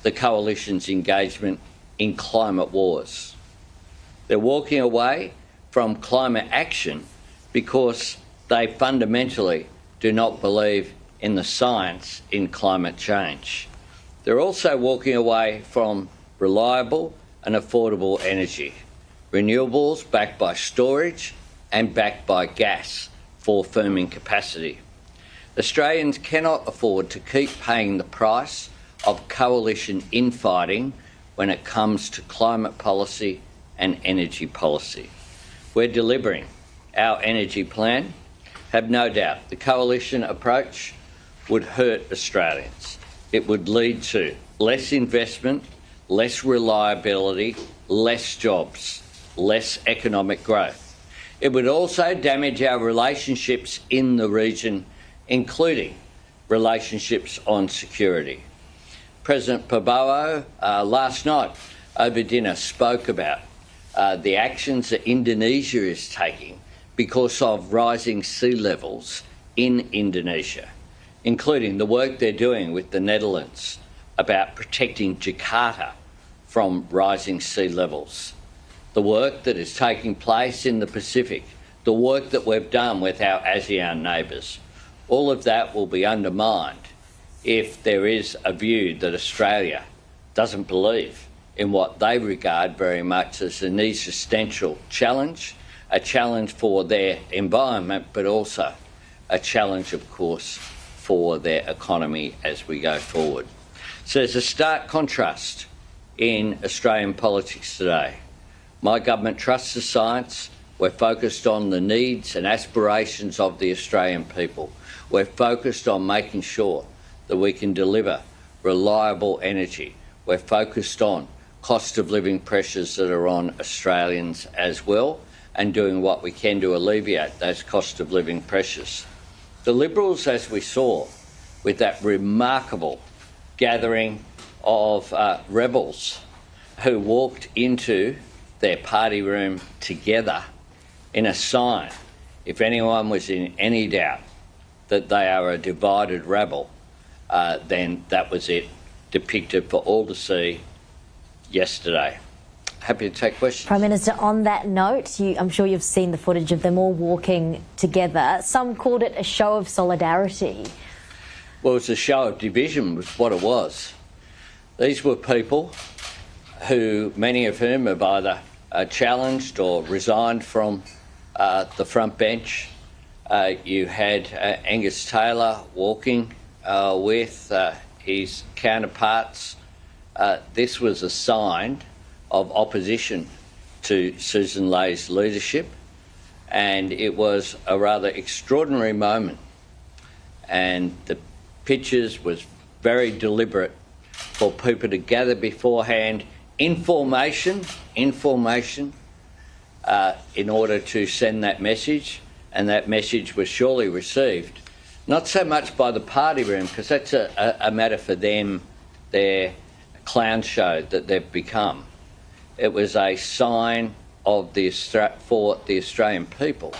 the coalition's engagement in climate wars. They're walking away from climate action because they fundamentally do not believe in the science in climate change. They're also walking away from reliable and affordable energy, renewables backed by storage and backed by gas for firming capacity. Australians cannot afford to keep paying the price of coalition infighting when it comes to climate policy and energy policy. We're delivering our energy plan. Have no doubt the coalition approach would hurt Australians. It would lead to less investment, less reliability, less jobs, less economic growth. It would also damage our relationships in the region, including relationships on security. President Prabowo last night over dinner spoke about the actions that Indonesia is taking because of rising sea levels in Indonesia, including the work they're doing with the Netherlands about protecting Jakarta from rising sea levels, the work that is taking place in the Pacific, the work that we've done with our ASEAN neighbours. All of that will be undermined if there is a view that Australia doesn't believe in what they regard very much as an existential challenge, a challenge for their environment, but also a challenge, of course, for their economy as we go forward. So there's a stark contrast in Australian politics today. My government trusts the science. We're focused on the needs and aspirations of the Australian people. We're focused on making sure that we can deliver reliable energy. We're focused on cost of living pressures that are on Australians as well, and doing what we can to alleviate those cost of living pressures. The Liberals, as we saw with that remarkable gathering of rebels who walked into their party room together in a sign, if anyone was in any doubt that they are a divided rabble, then that was it, depicted for all to see yesterday. Happy to take questions. Prime Minister, on that note, I'm sure you've seen the footage of them all walking together. Some called it a show of solidarity. Well, it was a show of division, was what it was. These were people who, many of whom have either challenged or resigned from the front bench. You had Angus Taylor walking with his counterparts. This was a sign of opposition to Susan Lay's leadership, and it was a rather extraordinary moment. And the pictures was very deliberate for people to gather beforehand in formation in order to send that message, and that message was surely received, not so much by the party room, because that's a matter for them, their clown show that they've become. It was a sign of for the Australian people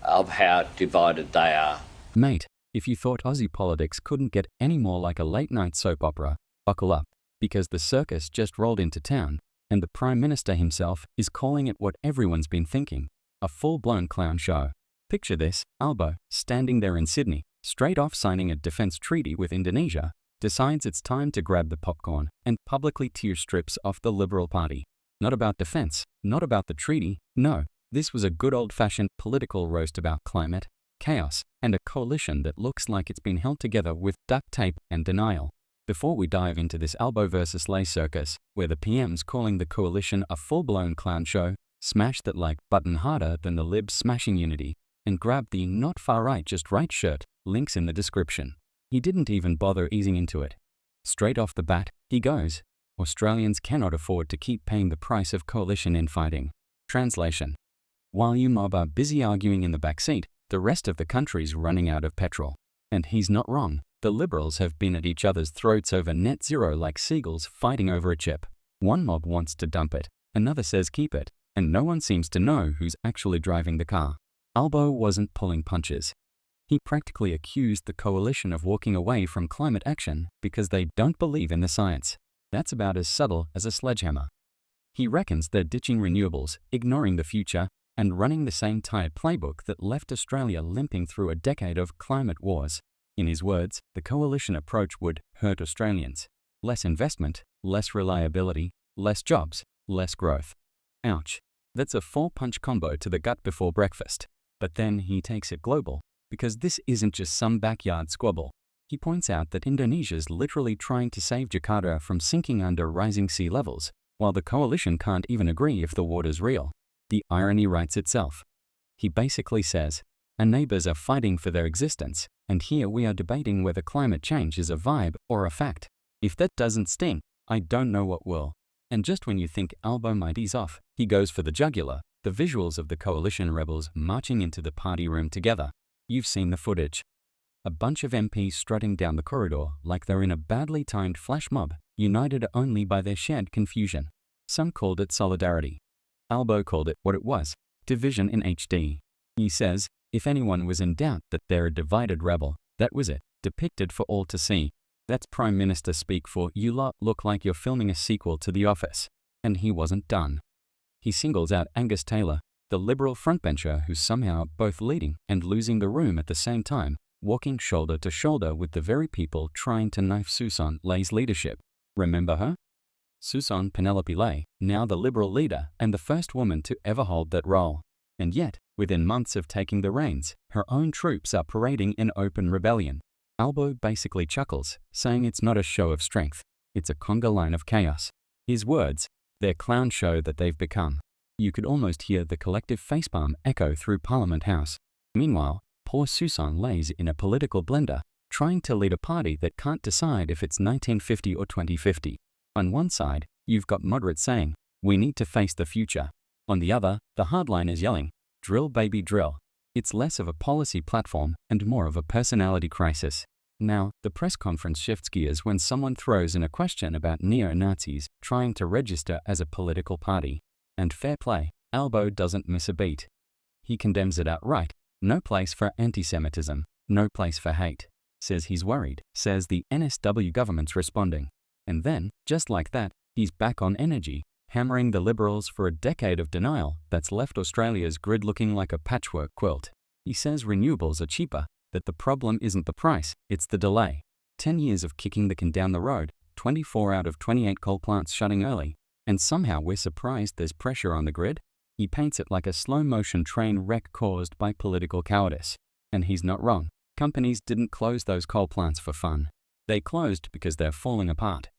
of how divided they are. Mate, if you thought Aussie politics couldn't get any more like a late-night soap opera, buckle up, because the circus just rolled into town, and the Prime Minister himself is calling it what everyone's been thinking, a full-blown clown show. Picture this, Albo, standing there in Sydney, straight off signing a defence treaty with Indonesia, decides it's time to grab the popcorn and publicly tear strips off the Liberal Party. Not about defence, not about the treaty, no, this was a good old-fashioned political roast about climate, chaos, and a coalition that looks like it's been held together with duct tape and denial. Before we dive into this Albo versus Lay circus, where the PM's calling the coalition a full-blown clown show, smash that like button harder than the Libs smashing unity, and grab the not far right just right shirt, links in the description. He didn't even bother easing into it. Straight off the bat, he goes, Australians cannot afford to keep paying the price of coalition infighting. Translation: while you mob are busy arguing in the backseat, the rest of the country's running out of petrol. And he's not wrong. The Liberals have been at each other's throats over net zero like seagulls fighting over a chip. One mob wants to dump it, another says keep it, and no one seems to know who's actually driving the car. Albo wasn't pulling punches. He practically accused the coalition of walking away from climate action because they don't believe in the science. That's about as subtle as a sledgehammer. He reckons they're ditching renewables, ignoring the future, and running the same tired playbook that left Australia limping through a decade of climate wars. In his words, the coalition approach would hurt Australians. Less investment, less reliability, less jobs, less growth. Ouch. That's a 4-punch combo to the gut before breakfast. But then he takes it global, because this isn't just some backyard squabble. He points out that Indonesia's literally trying to save Jakarta from sinking under rising sea levels, while the coalition can't even agree if the water's real. The irony writes itself. He basically says, our neighbors are fighting for their existence, and here we are debating whether climate change is a vibe or a fact. If that doesn't sting, I don't know what will. And just when you think Albo might ease off, he goes for the jugular, the visuals of the coalition rebels marching into the party room together. You've seen the footage. A bunch of MPs strutting down the corridor like they're in a badly timed flash mob, united only by their shared confusion. Some called it solidarity. Albo called it what it was, division in HD. He says, if anyone was in doubt that they're a divided rebel, that was it, depicted for all to see. That's Prime Minister speak for you lot look like you're filming a sequel to The Office. And he wasn't done. He singles out Angus Taylor, the Liberal frontbencher who's somehow both leading and losing the room at the same time, walking shoulder to shoulder with the very people trying to knife Susan Lay's leadership. Remember her? Susan Penelope Lay, now the Liberal leader and the first woman to ever hold that role. And yet, within months of taking the reins, her own troops are parading in open rebellion. Albo basically chuckles, saying it's not a show of strength, it's a conga line of chaos. His words, their clown show that they've become. You could almost hear the collective facepalm echo through Parliament House. Meanwhile, poor Susan lays in a political blender, trying to lead a party that can't decide if it's 1950 or 2050. On one side, you've got moderates saying, we need to face the future. On the other, the hardliners yelling, drill baby drill. It's less of a policy platform and more of a personality crisis. Now, the press conference shifts gears when someone throws in a question about neo-Nazis trying to register as a political party. And fair play, Albo doesn't miss a beat. He condemns it outright. No place for anti-Semitism, no place for hate. Says he's worried, says the NSW government's responding. And then, just like that, he's back on energy, hammering the Liberals for a decade of denial that's left Australia's grid looking like a patchwork quilt. He says renewables are cheaper, that the problem isn't the price, it's the delay. 10 years of kicking the can down the road, 24 out of 28 coal plants shutting early, and somehow we're surprised there's pressure on the grid. He paints it like a slow-motion train wreck caused by political cowardice. And he's not wrong. Companies didn't close those coal plants for fun. They closed because they're falling apart.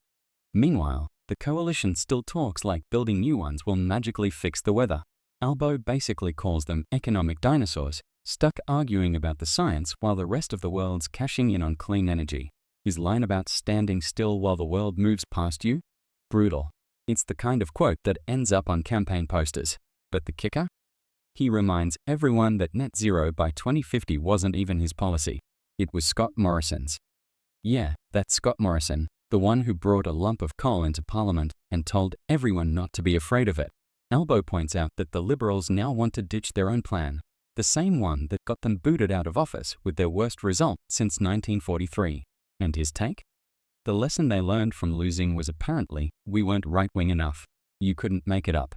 Meanwhile, the coalition still talks like building new ones will magically fix the weather. Albo basically calls them economic dinosaurs, stuck arguing about the science while the rest of the world's cashing in on clean energy. His line about standing still while the world moves past you? Brutal. It's the kind of quote that ends up on campaign posters. But the kicker? He reminds everyone that net zero by 2050 wasn't even his policy. It was Scott Morrison's. Yeah, that's Scott Morrison, the one who brought a lump of coal into Parliament and told everyone not to be afraid of it. Albo points out that the Liberals now want to ditch their own plan, the same one that got them booted out of office with their worst result since 1943. And his take? The lesson they learned from losing was apparently, we weren't right-wing enough. You couldn't make it up.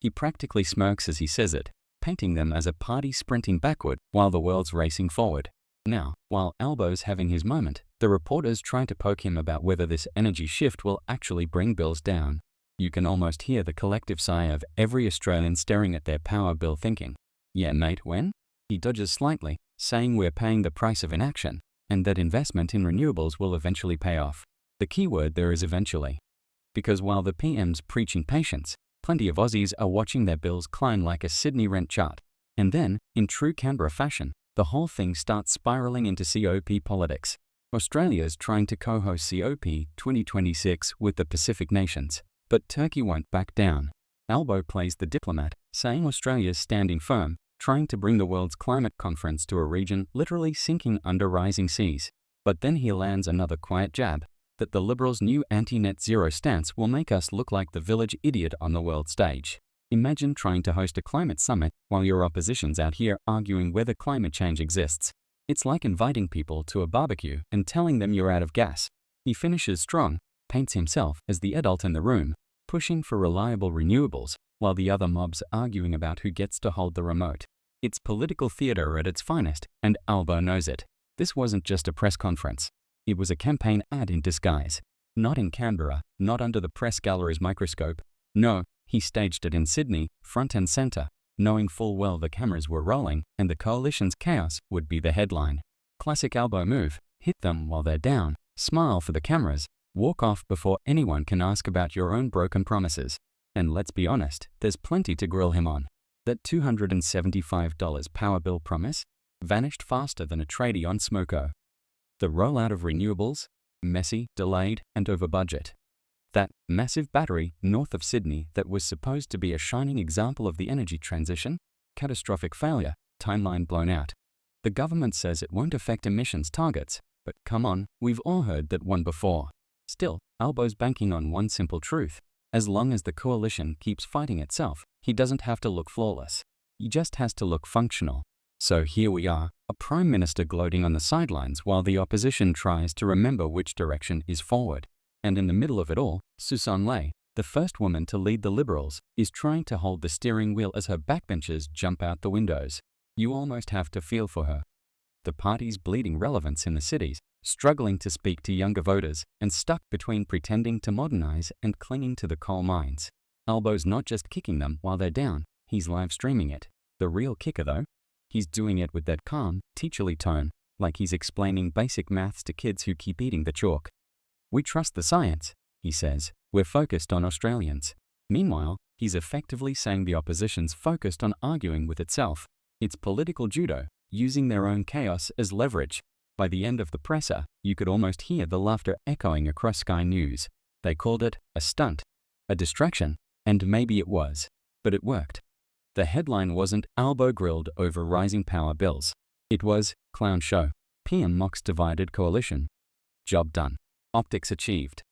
He practically smirks as he says it, painting them as a party sprinting backward while the world's racing forward. Now, while Albo's having his moment, the reporters try to poke him about whether this energy shift will actually bring bills down. You can almost hear the collective sigh of every Australian staring at their power bill thinking, yeah mate, when? He dodges slightly, saying we're paying the price of inaction, and that investment in renewables will eventually pay off. The key word there is eventually. Because while the PM's preaching patience, plenty of Aussies are watching their bills climb like a Sydney rent chart. And then, in true Canberra fashion, the whole thing starts spiraling into COP politics. Australia's trying to co-host COP 2026 with the Pacific nations, but Turkey won't back down. Albo plays the diplomat, saying Australia's standing firm, trying to bring the world's climate conference to a region literally sinking under rising seas. But then he lands another quiet jab, that the Liberals' new anti-net zero stance will make us look like the village idiot on the world stage. Imagine trying to host a climate summit while your opposition's out here arguing whether climate change exists. It's like inviting people to a barbecue and telling them you're out of gas. He finishes strong, paints himself as the adult in the room, pushing for reliable renewables, while the other mob's arguing about who gets to hold the remote. It's political theatre at its finest, and Albo knows it. This wasn't just a press conference. It was a campaign ad in disguise. Not in Canberra, not under the press gallery's microscope. No, he staged it in Sydney, front and centre, knowing full well the cameras were rolling and the coalition's chaos would be the headline. Classic Albo move: hit them while they're down, smile for the cameras, walk off before anyone can ask about your own broken promises. And let's be honest, there's plenty to grill him on. That $275 power bill promise vanished faster than a tradie on Smoko. The rollout of renewables, messy, delayed, and over budget. That massive battery north of Sydney that was supposed to be a shining example of the energy transition, catastrophic failure, timeline blown out. The government says it won't affect emissions targets, but come on, we've all heard that one before. Still, Albo's banking on one simple truth. As long as the coalition keeps fighting itself, he doesn't have to look flawless. He just has to look functional. So here we are, a Prime Minister gloating on the sidelines while the opposition tries to remember which direction is forward. And in the middle of it all, Susan Ley, the first woman to lead the Liberals, is trying to hold the steering wheel as her backbenchers jump out the windows. You almost have to feel for her. The party's bleeding relevance in the cities, struggling to speak to younger voters, and stuck between pretending to modernise and clinging to the coal mines. Albo's not just kicking them while they're down, he's live streaming it. The real kicker though? He's doing it with that calm, teacherly tone, like he's explaining basic maths to kids who keep eating the chalk. We trust the science, he says. We're focused on Australians. Meanwhile, he's effectively saying the opposition's focused on arguing with itself. It's political judo, using their own chaos as leverage. By the end of the presser, you could almost hear the laughter echoing across Sky News. They called it a stunt, a distraction, and maybe it was. But it worked. The headline wasn't Albo grilled over rising power bills. It was Clown Show. PM mocks divided coalition. Job done. Optics achieved.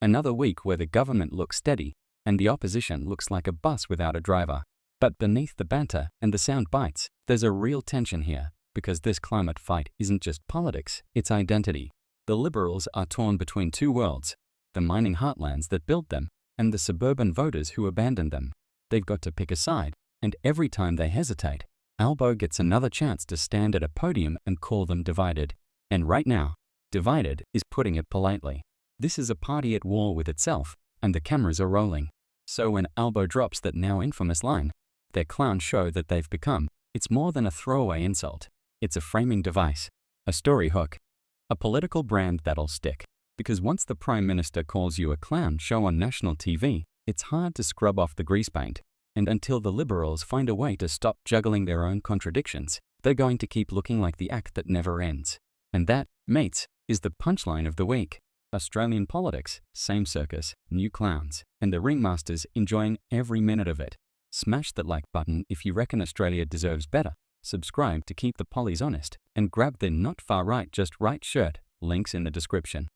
Another week where the government looks steady and the opposition looks like a bus without a driver. But beneath the banter and the sound bites, there's a real tension here, because this climate fight isn't just politics, it's identity. The Liberals are torn between two worlds, the mining heartlands that built them and the suburban voters who abandoned them. They've got to pick a side, and every time they hesitate, Albo gets another chance to stand at a podium and call them divided. And right now, divided is putting it politely. This is a party at war with itself, and the cameras are rolling. So when Albo drops that now infamous line, their clown show that they've become, it's more than a throwaway insult. It's a framing device, a story hook, a political brand that'll stick. Because once the Prime Minister calls you a clown show on national TV, it's hard to scrub off the grease paint. And until the Liberals find a way to stop juggling their own contradictions, they're going to keep looking like the act that never ends. And that, mates, is the punchline of the week. Australian politics, same circus, new clowns, and the ringmasters enjoying every minute of it. Smash that like button if you reckon Australia deserves better. Subscribe to keep the pollies honest, and grab the not far right just right shirt, links in the description.